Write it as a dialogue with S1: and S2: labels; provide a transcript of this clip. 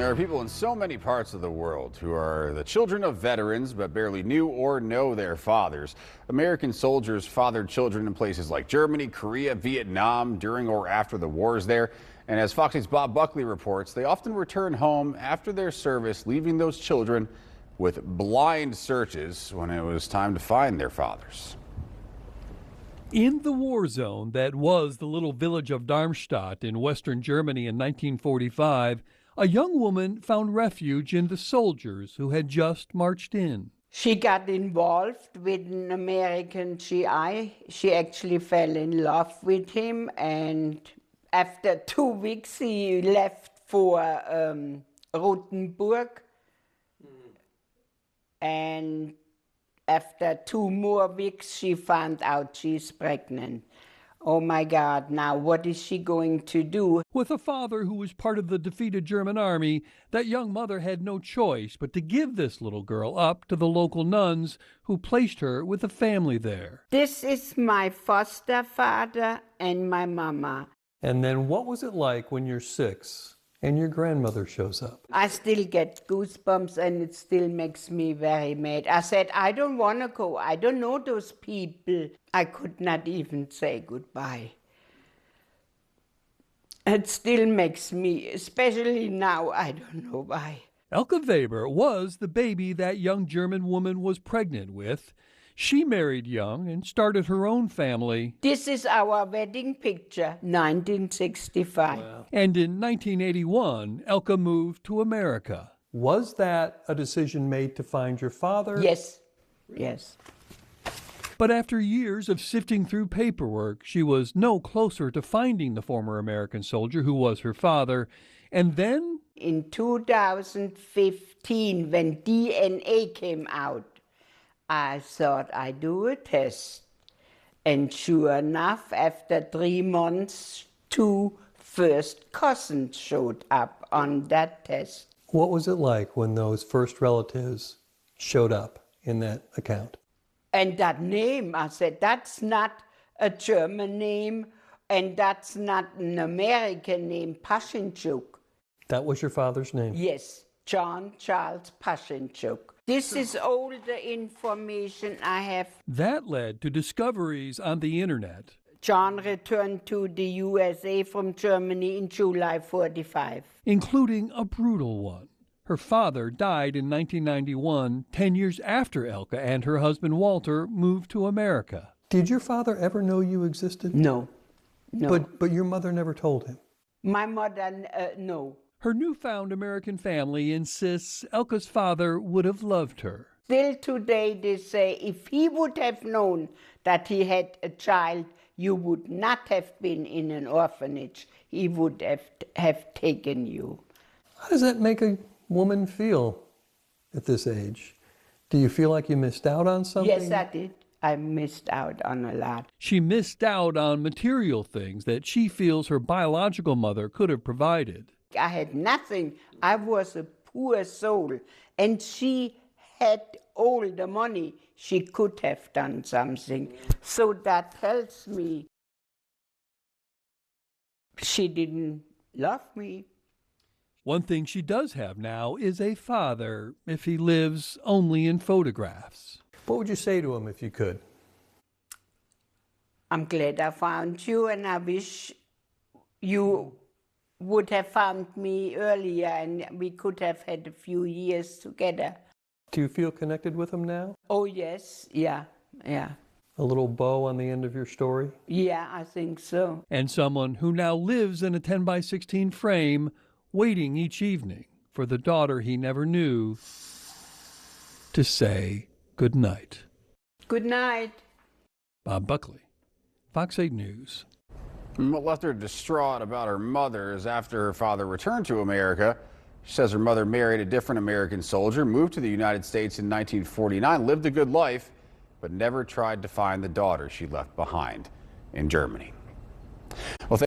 S1: There are people in so many parts of the world who are the children of veterans but barely knew or know their fathers. American soldiers fathered children in places like Germany, Korea, Vietnam during or after the wars there. And as Fox 8's Bob Buckley reports, they often return home after their service, leaving those children with blind searches when it was time to find their fathers.
S2: In the war zone that was the little village of Darmstadt in western Germany in 1945, a young woman found refuge in the soldiers who had just marched in.
S3: She got involved with an American GI. She actually fell in love with him, and after 2 weeks he left for Rotenburg. And after 2 more weeks, she found out she's pregnant. Oh my God, now what is she going to do?
S2: With a father who was part of the defeated German army, that young mother had no choice but to give this little girl up to the local nuns who placed her with a family there.
S3: This is my foster father and my mama.
S4: And then what was it like when you're 6 and your grandmother shows up?
S3: I still get goosebumps and it still makes me very mad. I said, I don't want to go. I don't know those people. I could not even say goodbye. It still makes me, especially now, I don't know why.
S2: Elke Weber was the baby that young German woman was pregnant with. She married young and started her own family.
S3: This is our wedding picture, 1965.
S4: Wow.
S2: And in 1981, Elke moved to America.
S4: Was that a decision made to find your father?
S3: Yes, yes.
S2: But after years of sifting through paperwork, she was no closer to finding the former American soldier who was her father. And then,
S3: in 2015, when DNA came out, I thought I'd do a test. And sure enough, after 3 months, 2 first cousins showed up on that test.
S4: What was it like when those first relatives showed up in that account?
S3: And that name, I said, that's not a German name, and that's not an American name, Paschenchuk.
S4: That was your father's name?
S3: Yes, John Charles Paschenchuk. This is all the information I have.
S2: that led to discoveries on the internet.
S3: John returned to the USA from Germany in July 45.
S2: Including a brutal one. Her father died in 1991, 10 years after Elke and her husband Walter moved to America.
S4: Did your father ever know you existed?
S3: No, no.
S4: But your mother never told him?
S3: My mother, no.
S2: Her newfound American family insists Elke's father would have loved her.
S3: Still today they say, if he would have known that he had a child, you would not have been in an orphanage. He would have taken you.
S4: How does that make a woman feel at this age? Do you feel like you missed out on something?
S3: Yes, I did. I missed out on a lot.
S2: She missed out on material things that she feels her biological mother could have provided.
S3: I had nothing. I was a poor soul. And she had all the money. She could have done something. So that tells me she didn't love me.
S2: One thing she does have now is a father, if he lives only in photographs.
S4: What would you say to him if you could?
S3: I'm glad I found you, and I wish you would have found me earlier and we could have had a few years together.
S4: Do you feel connected with him now?
S3: Oh, yes. Yeah, yeah.
S4: A little bow on the end of your story?
S3: Yeah, I think so.
S2: And someone who now lives in a 10x16 frame, waiting each evening for the daughter he never knew to say good night.
S3: Good night.
S2: Bob Buckley, Fox 8 News.
S1: What left her distraught about her mother is after her father returned to America. She says her mother married a different American soldier, moved to the United States in 1949, lived a good life, but never tried to find the daughter she left behind in Germany. Well,